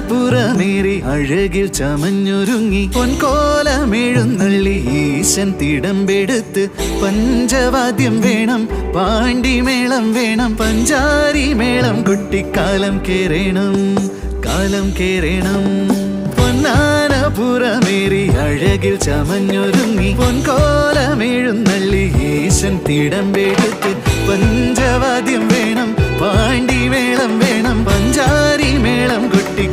പുറമേറി അഴകിൽ ചമഞ്ഞൊരുങ്ങി പൊൻകോലമെഴുന്നള്ളി ഈശൻ തിടമ്പെടുത്ത് പഞ്ചവാദ്യം വേണം പാണ്ടിമേളം വേണം പഞ്ചാരി മേളം കുട്ടിക്കാലം കേറേണം കാലം കേറേണം പൊന്നാന പുറമേറി അഴകിൽ ചമഞ്ഞൊരുങ്ങി പൊൻകോലമെഴുന്നള്ളി ഈശൻ തിടമ്പെടുത്ത് പഞ്ചവാദ്യം വേണം പാണ്ടിമേളം വേണം പഞ്ചാരി മേളം കുട്ടി